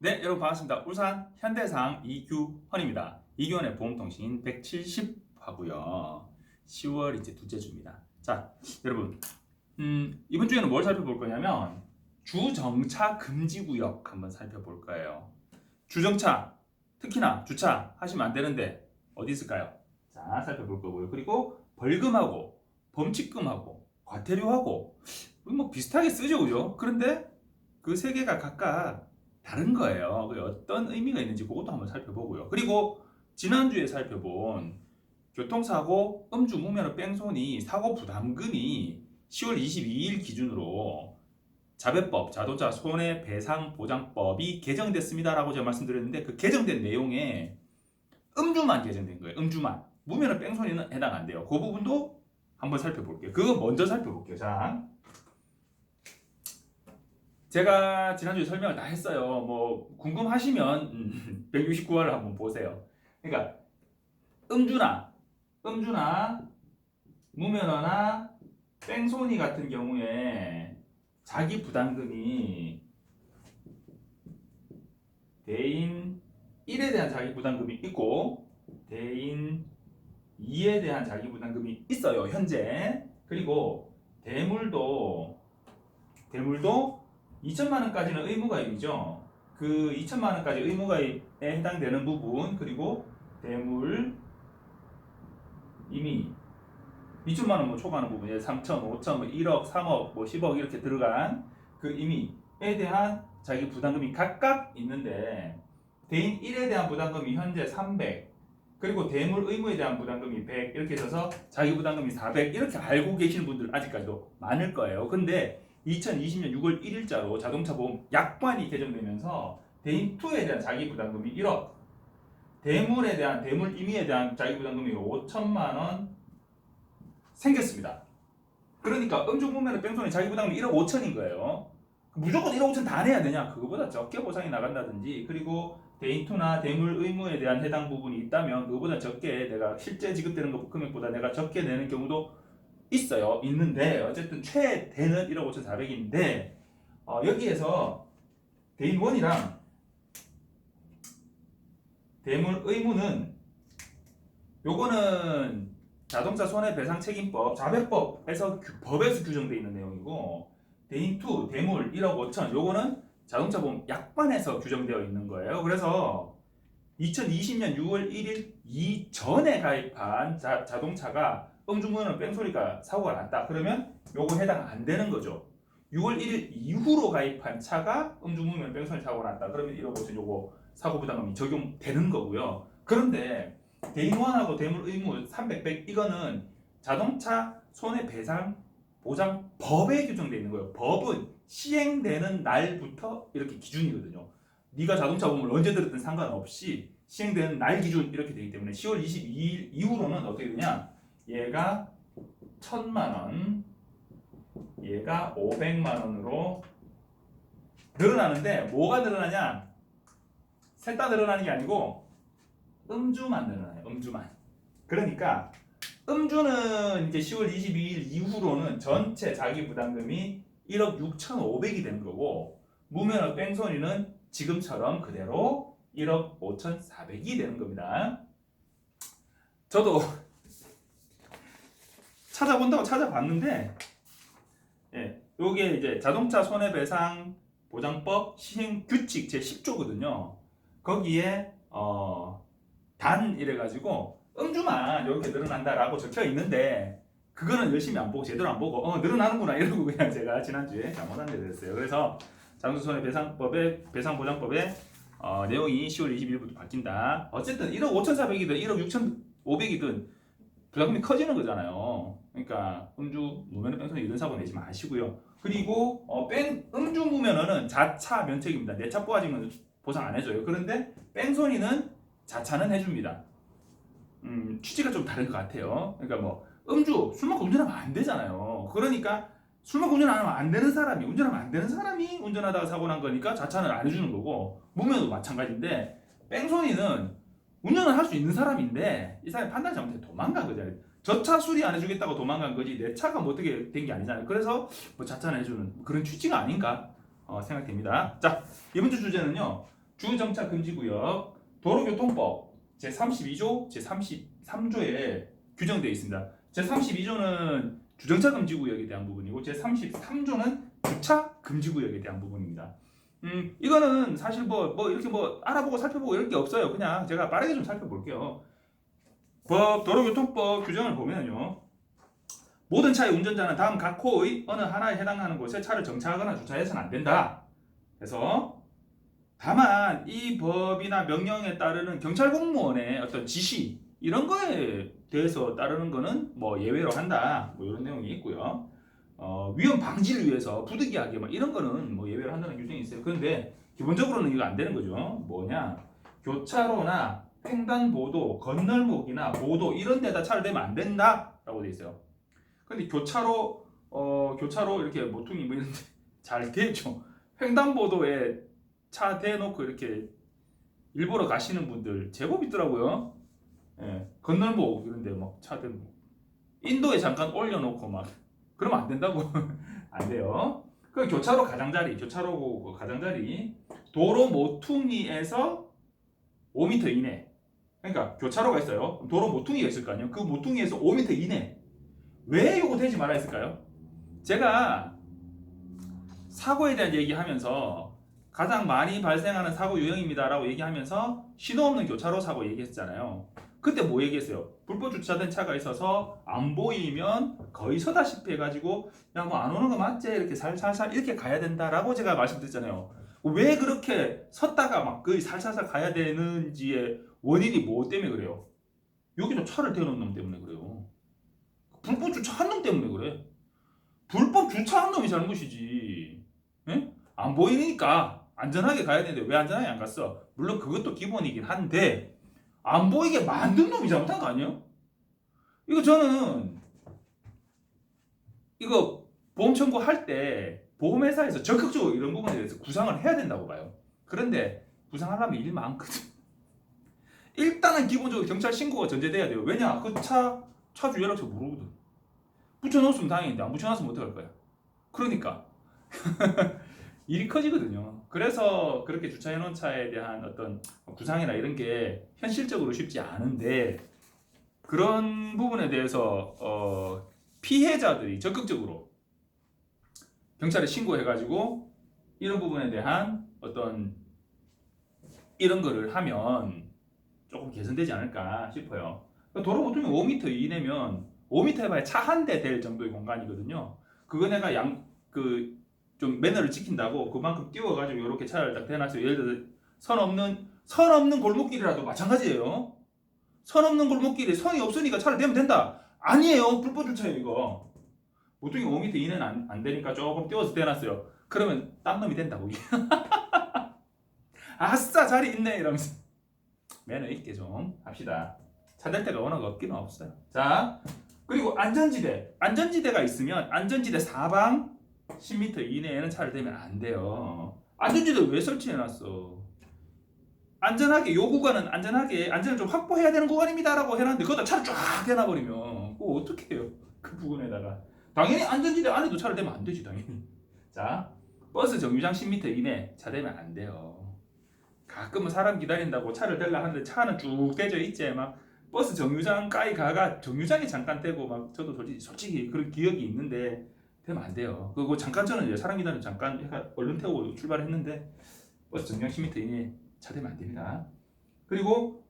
네, 여러분 반갑습니다. 울산 현대상 이규헌입니다. 이규헌의 보험통신 170화고요. 10월 이제 둘째 주입니다. 자, 여러분, 이번 주에는 뭘 살펴볼 거냐면 주정차 금지 구역 한번 살펴볼 거예요. 주정차, 특히나 주차 하시면 안 되는데 어디 있을까요? 자, 살펴볼 거고요. 그리고 벌금하고 범칙금하고 과태료하고 뭐 비슷하게 쓰죠, 그죠? 그런데 그 세 개가 각각 다른 거예요. 어떤 의미가 있는지 그것도 한번 살펴보고요. 그리고 지난주에 살펴본 교통사고 음주 무면허 뺑소니 사고 부담금이 10월 22일 기준으로 자배법 자동차 손해배상보장법이 개정됐습니다라고 제가 말씀드렸는데 그 개정된 내용에 음주만 개정된 거예요. 음주만. 무면허 뺑소니는 해당 안 돼요. 그 부분도 한번 살펴볼게요. 그거 먼저 살펴볼게요. 자, 제가 지난주에 설명을 다 했어요. 뭐 궁금하시면 169화를 한번 보세요. 그러니까 음주나 무면허나 뺑소니 같은 경우에 자기 부담금이 대인 1에 대한 자기 부담금이 있고 대인 2에 대한 자기 부담금이 있어요. 현재. 그리고 대물도 2천만 원까지는 의무가입이죠. 그 2천만 원까지 의무가입에 해당되는 부분, 그리고 대물 이미 2천만 원 뭐 초과하는 부분, 3천, 5천, 뭐 1억, 3억, 뭐 10억 이렇게 들어간 그 임의에 대한 자기 부담금이 각각 있는데 대인 1에 대한 부담금이 현재 300, 그리고 대물 의무에 대한 부담금이 100 이렇게 있어서 자기 부담금이 400 이렇게 알고 계시는 분들 아직까지도 많을 거예요. 근데 2020년 6월 1일자로 자동차 보험 약관이 개정되면서 대인 2에 대한 자기 부담금이 1억, 대물 임의에 대한 자기 부담금이 5천만 원 생겼습니다. 그러니까 음주 무면허 뺑소니 자기 부담금이 1억 5천인 거예요. 무조건 1억 5천 다 내야 되냐? 그거보다 적게 보상이 나간다든지, 그리고 대인 2나 대물 의무에 대한 해당 부분이 있다면 그거보다 적게, 내가 실제 지급되는 것 금액보다 내가 적게 내는 경우도 있어요. 있는데 어쨌든 최대는 1억 5,400인데 여기에서 대인 1이랑 대물 의무는 요거는 자동차 손해배상책임법 자배법에서 법에서 규정되어 있는 내용이고, 대인 2 대물 1억 5천 요거는 자동차 보험 약관에서 규정되어 있는 거예요. 그래서 2020년 6월 1일 이전에 가입한 자동차가 음주무면허 뺑소니가 사고가 났다. 그러면 요거 해당 안 되는 거죠. 6월 1일 이후로 가입한 차가 음주무면허 뺑소니 사고가 났다. 그러면 1억 5천 요거 사고 부담금이 적용되는 거고요. 그런데 대인원하고 대물 의무 300, 100 이거는 자동차 손해배상 보장법에 규정되어 있는 거예요. 법은 시행되는 날부터 이렇게 기준이거든요. 네가 자동차 보험을 언제 들었든 상관없이 시행되는 날 기준 이렇게 되기 때문에 10월 22일 이후로는 어떻게 되냐? 얘가 1,000만 원, 얘가 500만 원으로 늘어나는데 뭐가 늘어나냐? 셋 다 늘어나는 게 아니고 음주만 늘어나요. 음주만. 그러니까 음주는 이제 10월 22일 이후로는 전체 자기 부담금이 1억 6,500이 되는 거고, 무면허 뺑소니는 지금처럼 그대로 1억 5,400이 되는 겁니다. 저도 찾아본다고 찾아봤는데, 요게 이제 자동차 손해배상 보장법 시행 규칙 제 10조거든요. 거기에 단 이래가지고 음주만 이렇게 늘어난다라고 적혀 있는데 그거는 열심히 안 보고 제대로 안 보고 늘어나는구나 이러고 그냥 제가 지난주에 잘못한 데 됐어요. 그래서 자동차 손해배상법의 배상보장법의 내용이 10월 20일부터 바뀐다. 어쨌든 1억 5,400이든 1억 6,500이든 부담금이 커지는 거잖아요. 그러니까 음주 무면허 뺑소니 이런 사고 내지 마시고요. 그리고 음주 무면허는 자차 면책입니다. 내 차 뽑아지면 보상 안 해줘요. 그런데 뺑소니는 자차는 해줍니다. 취지가 좀 다른 것 같아요. 그러니까 뭐 술 먹고 운전하면 안 되잖아요. 그러니까 술 먹고 운전하면 안 되는 사람이 운전하다가 사고 난 거니까 자차는 안 해주는 거고, 무면허도 마찬가지인데 뺑소니는 운전을 할 수 있는 사람인데 이 사람이 판단 잘못해 도망간 거잖아요. 저 차 수리 안 해주겠다고 도망간 거지 내 차가 뭐 어떻게 된 게 아니잖아요. 그래서 뭐 자차는 해주는 그런 취지가 아닌가 생각됩니다. 자, 이번 주 주제는요. 주정차 금지구역 도로교통법 제32조, 제33조에 규정되어 있습니다. 제32조는 주정차 금지구역에 대한 부분이고 제33조는 주차 금지구역에 대한 부분입니다. 이거는 사실 뭐 이렇게 뭐 알아보고 살펴보고 이럴 게 없어요. 그냥 제가 빠르게 좀 살펴볼게요. 도로교통법 규정을 보면요. 모든 차의 운전자는 다음 각 호의 어느 하나에 해당하는 곳에 차를 정차하거나 주차해서는 안 된다. 그래서 다만 이 법이나 명령에 따르는 경찰 공무원의 어떤 지시 이런 거에 대해서 따르는 거는 뭐 예외로 한다. 뭐 이런 내용이 있고요. 위험 방지를 위해서 부득이하게 뭐 이런 거는 뭐 예외로 한다는 규정이 있어요. 그런데 기본적으로는 이거 안 되는 거죠. 뭐냐? 교차로나 횡단보도, 건널목이나 보도 이런 데다 차를 대면 안 된다라고 돼 있어요. 근데 교차로 이렇게 모퉁이 뭐 이런 데 잘 되죠. 횡단보도에 차 대놓고 이렇게 일보러 가시는 분들 제법 있더라고요. 예, 건널목 이런데 막 차 대놓고 인도에 잠깐 올려놓고 막 그러면 안 된다고. 안 돼요. 그 교차로 가장자리 도로 모퉁이에서 5m 이내. 그러니까 교차로가 있어요. 도로 모퉁이가 있을 거 아니에요. 그 모퉁이에서 5m 이내. 왜 이거 되지 말아 했을까요? 제가 사고에 대한 얘기하면서 가장 많이 발생하는 사고 유형입니다라고 얘기하면서 신호 없는 교차로 사고 얘기했잖아요. 그때 뭐 얘기했어요? 불법 주차된 차가 있어서 안 보이면 거의 서다시피 해가지고 야 뭐 안 오는 거 맞지? 이렇게 살살살 이렇게 가야 된다라고 제가 말씀드렸잖아요. 왜 그렇게 섰다가 막 거의 살살살 가야 되는지의 원인이 뭐 때문에 그래요? 여기도 차를 대놓은 놈 때문에 그래요. 불법 주차한 놈 때문에 그래. 불법 주차한 놈이 잘못이지. 예? 안 보이니까 안전하게 가야 되는데 왜 안전하게 안 갔어? 물론 그것도 기본이긴 한데 안 보이게 만든 놈이 잘못한 거 아니에요? 이거 저는 이거 보험 청구할 때 보험회사에서 적극적으로 이런 부분에 대해서 구상을 해야 된다고 봐요. 그런데 구상하려면 일 많거든. 일단은 기본적으로 경찰 신고가 전제돼야 돼요. 왜냐? 그 차주 연락처 모르거든. 붙여놓으면 다행인데 안 붙여놨으면 어떡할 거야? 그러니까 일이 커지거든요. 그래서 그렇게 주차해놓은 차에 대한 어떤 구상이나 이런 게 현실적으로 쉽지 않은데 그런 부분에 대해서 피해자들이 적극적으로 경찰에 신고해가지고 이런 부분에 대한 어떤 이런 거를 하면 조금 개선되지 않을까 싶어요. 도로 보통이 5m 이내면 5m 해봐야 차 한 대 될 정도의 공간이거든요. 그거 내가 좀 매너를 지킨다고 그만큼 띄워가지고 이렇게 차를 딱 대놨어요. 예를 들어 선 없는 골목길이라도 마찬가지예요. 선 없는 골목길에 선이 없으니까 차를 대면 된다. 아니에요. 불법 주차예요 이거. 보통이 5m 이내는 안 되니까 조금 띄워서 대놨어요. 그러면 딴 놈이 된다 거기. 아싸 자리 있네 이러면서 매너 있게 좀 합시다. 차 댈 데가 워낙 없기는 없어요. 자 그리고 안전지대가 있으면 안전지대 사방 10m 이내에는 차를 대면 안 돼요. 안전지대 왜 설치해놨어? 안전하게 요 구간은 안전을 좀 확보해야 되는 구간입니다라고 해놨는데 거기다 차를 쫙 대놔버리면 그거 어떻게 해요? 그 부분에다가 당연히 안전지대 안에도 차를 대면 안 되지 당연히. 자 버스 정류장 10m 이내 차 대면 안 돼요. 가끔은 사람 기다린다고 차를 대려 하는데 차는 쭉 대져 있지 막 버스 정류장까지 가가 정류장에 잠깐 대고 막 저도 솔직히 그런 기억이 있는데 되면 안 돼요. 그리고 잠깐 저는 이제 사람 기다리는 잠깐 얼른 태우고 출발했는데 버스 정류장 10m 이내 차 대면 안 됩니다. 그리고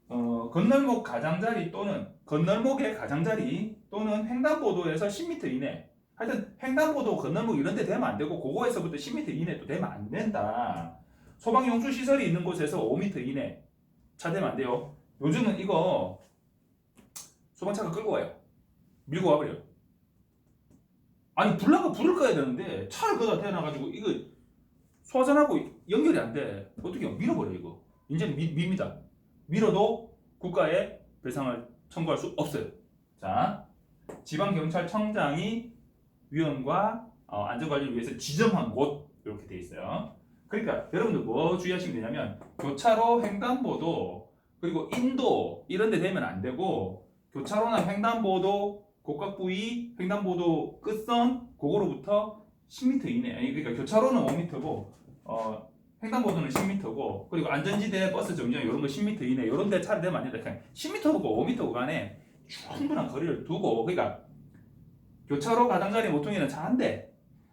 건널목 가장자리 또는 건널목의 가장자리 또는 횡단보도에서 10m 이내 하여튼 횡단보도 건널목 이런 데 되면 안 되고 그거에서부터 10m 이내도 되면 안 된다. 소방용수 시설이 있는 곳에서 5m 이내 차 대면 안 돼요. 요즘은 이거 소방차가 끌고 와요. 밀고 와버려요. 아니 불나가 불을 꺼야 되는데 차를 거기다 대놔가지고 이거 소화전하고 연결이 안 돼. 어떻게 해요? 밀어버려 이거. 이제는 밉니다. 밀어도 국가에 배상을 청구할 수 없어요. 자, 지방경찰청장이 위험과 안전관리를 위해서 지정한 곳 이렇게 돼 있어요. 그러니까 여러분들 뭐 주의하시면 되냐면 교차로, 횡단보도 그리고 인도 이런 데 되면 안 되고 교차로나 횡단보도 곡각 부위, 횡단보도 끝선 그거로부터 10m 이내. 아니 그러니까 교차로는 5m고 횡단보도는 10m고 그리고 안전지대 버스 정류장 이런 거 10m 이내 이런 데 차를 대면 안 된다. 그냥 10m고 5m 간에 충분한 거리를 두고 그러니까 교차로 가장자리 모퉁이는 차 한 대,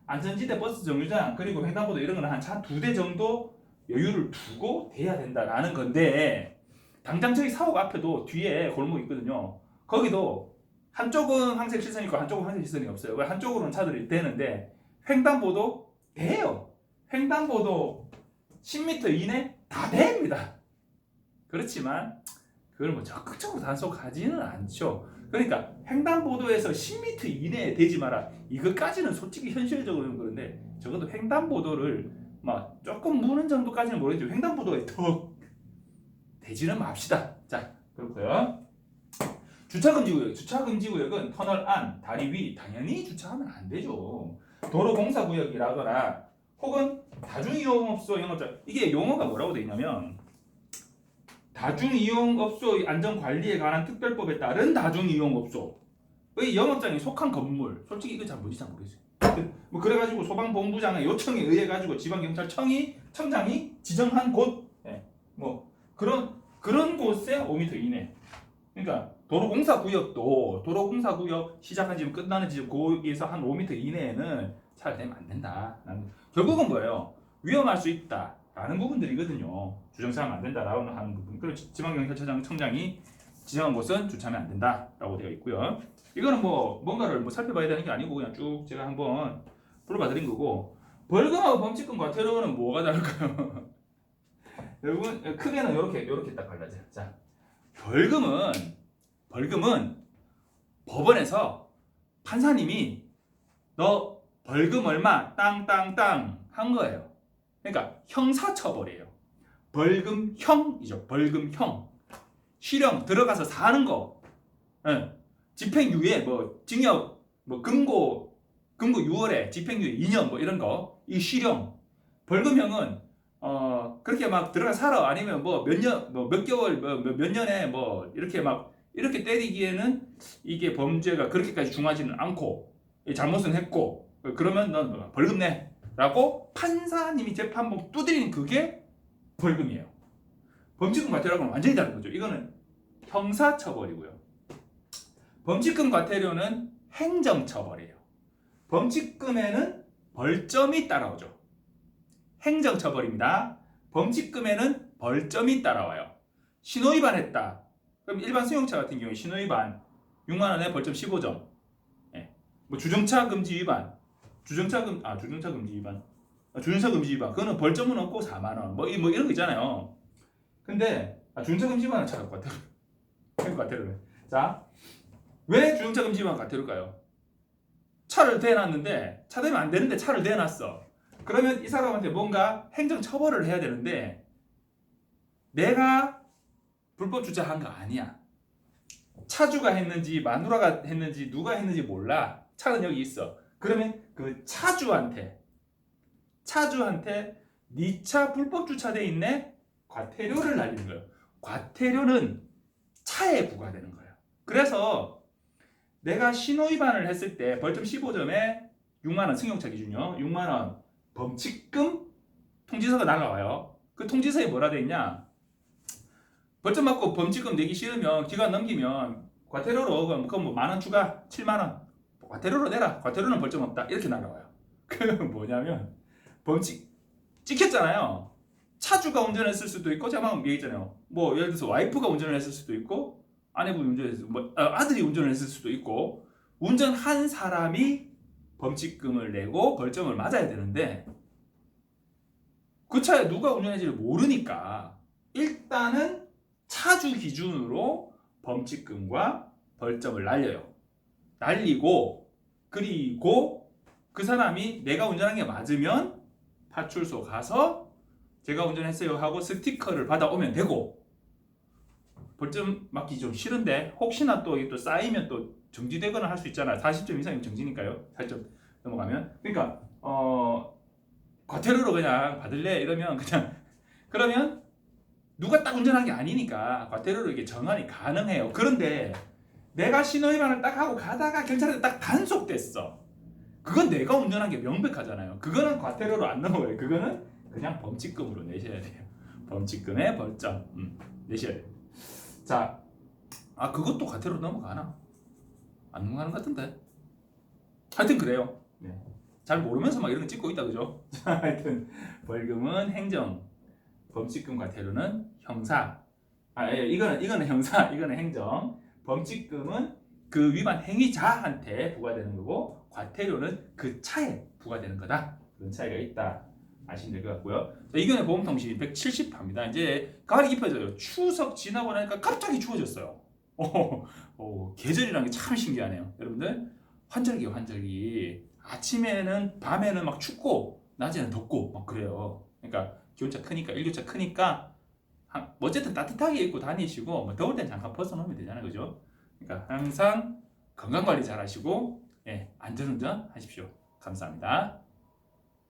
안전지대 버스 정류장 그리고 횡단보도 이런 거는 한 차 2대 정도 여유를 두고 돼야 된다라는 건데 당장 저희 사옥 앞에도 뒤에 골목 있거든요. 거기도 한쪽은 황색 시선이 있고 한쪽은 황색 시선이 없어요. 한쪽으로는 차들이 되는데 횡단보도 돼요. 횡단보도 10m 이내 다 됩니다. 그렇지만 그걸 뭐 적극적으로 단속하지는 않죠. 그러니까 횡단보도에서 10m 이내에 되지 마라. 이것까지는 솔직히 현실적으로는 그런데 적어도 횡단보도를 막 조금 무는 정도까지는 모르겠지만 횡단보도에 더 되지는 맙시다. 자, 그렇고요. 주차금지구역. 주차금지구역은 터널 안, 다리 위 당연히 주차하면 안 되죠. 도로공사구역이라거나 혹은 다중이용업소 영업자 이게 용어가 뭐라고 되어 있냐면 다중이용업소의 안전관리에 관한 특별법에 따른 다중이용업소의 영업장에 속한 건물 솔직히 이거 잘 뭔지 잘 모르겠어요. 뭐 그래가지고 소방본부장의 요청에 의해 가지고 지방경찰청장이 지정한 곳, 뭐 그런 곳에 5m 이내. 그러니까 도로공사구역 시작한 지점 끝나는 지점 거기에서 한 5m 이내에는 차를 대면 안 된다. 결국은 뭐예요? 위험할 수 있다라는 부분들이거든요. 주정차하면 안 된다라고 하는 부분. 그리고 지방경찰청장이 지정한 곳은 주차하면 안 된다라고 되어 있고요. 이거는 뭐 뭔가를 뭐 살펴봐야 되는 게 아니고 그냥 쭉 제가 한번 풀어봐 드린 거고 벌금하고 범칙금 과태료는 뭐가 다를까요? 여러분 크게는 이렇게 딱 갈라져요. 자, 벌금은 법원에서 판사님이 너 벌금 얼마 땅땅땅 한 거예요. 그러니까 형사처벌이에요. 벌금형이죠. 벌금형. 실형 들어가서 사는 거. 집행유예 뭐 징역 뭐 금고 6월에 집행유예 2년 뭐 이런 거. 이 실형. 벌금형은 그렇게 막 들어가 살아 아니면 뭐 몇 년 뭐 몇 개월 몇 년에 뭐 이렇게 때리기에는 이게 범죄가 그렇게까지 중하지는 않고 잘못은 했고 그러면 넌 벌금 내라고 판사님이 재판부 두드리는 그게 벌금이에요. 범칙금 과태료하고는 완전히 다른 거죠. 이거는 형사처벌이고요. 범칙금 과태료는 행정처벌이에요. 범칙금에는 벌점이 따라오죠. 행정처벌입니다. 범칙금에는 벌점이 따라와요. 신호위반했다. 그럼 일반 승용차 같은 경우에 신호위반 6만 원에 벌점 15점. 뭐 주정차 금지 위반, 주정차 금지 위반 그거는 벌점은 없고 4만 원. 뭐 이런 거 있잖아요. 근데 주정차 금지 위반은 차가 과태료네. 자, 왜 주정차 금지 위반 과태료일까요? 차를 대놨는데 차 대면 안 되는데 차를 대놨어. 그러면 이 사람한테 뭔가 행정 처벌을 해야 되는데 내가 불법 주차한 거 아니야. 차주가 했는지 마누라가 했는지 누가 했는지 몰라. 차는 여기 있어. 그러면 그 차주한테 네 차 불법 주차돼 있네? 과태료를 날리는 거예요. 과태료는 차에 부과되는 거예요. 그래서 내가 신호위반을 했을 때 벌점 15점에 6만 원 승용차 기준요. 6만 원 범칙금 통지서가 날라와요. 그 통지서에 뭐라 돼 있냐? 벌점 맞고 범칙금 내기 싫으면 기간 넘기면 과태료로 그럼 뭐 만 원 추가 7만 원 과태료로 내라. 과태료는 벌점 없다. 이렇게 날라와요. 그건 뭐냐면 범칙 찍혔잖아요. 차주가 운전했을 수도 있고 제가 방금 얘기했잖아요. 뭐 예를 들어서 와이프가 운전을 했을 수도 있고 아내분이 운전했을 뭐 아들이 운전을 했을 수도 있고 운전한 사람이 범칙금을 내고 벌점을 맞아야 되는데 그 차에 누가 운전했는지를 모르니까 일단은 차주 기준으로 범칙금과 벌점을 날리고 그리고 그 사람이 내가 운전한 게 맞으면 파출소 가서 제가 운전했어요 하고 스티커를 받아오면 되고 벌점 맞기 좀 싫은데 혹시나 또 쌓이면 또 정지되거나 할 수 있잖아. 40점 이상이면 정지니까요. 40점 넘어가면 그러니까 과태료로 그냥 받을래 이러면 그러면 누가 딱 운전한 게 아니니까 과태료로 이게 전환이 가능해요. 그런데 내가 신호위반을 딱 하고 가다가 경찰한테 딱 단속됐어. 그건 내가 운전한 게 명백하잖아요. 그거는 과태료로 안 넘어가요. 그거는 그냥 범칙금으로 내셔야 돼요. 범칙금의 벌점 내셔야 돼요. 자, 그것도 과태료 넘어가나? 안 넘어가는 것 같은데. 하여튼 그래요. 네. 잘 모르면서 막 이런 거 찍고 있다 그죠? 하여튼 벌금은 행정, 범칙금 과태료는 형사. 이거는 형사, 이거는 행정. 범칙금은 그 위반 행위자한테 부과되는 거고 과태료는 그 차에 부과되는 거다. 그런 차이가 있다. 아시면 될 것 같고요. 자, 이견의 보험통신 170화입니다. 이제 가을이 깊어져요. 추석 지나고 나니까 갑자기 추워졌어요. 계절이라는 게 참 신기하네요. 여러분들 환절기예요, 환절기. 아침에는 밤에는 막 춥고 낮에는 덥고 막 그래요. 그러니까 기온차 크니까 일교차 크니까 어쨌든 따뜻하게 입고 다니시고 뭐 더울 땐 잠깐 벗어놓으면 되잖아요, 그죠? 그러니까 항상 건강 관리 잘 하시고 안전운전 하십시오. 감사합니다.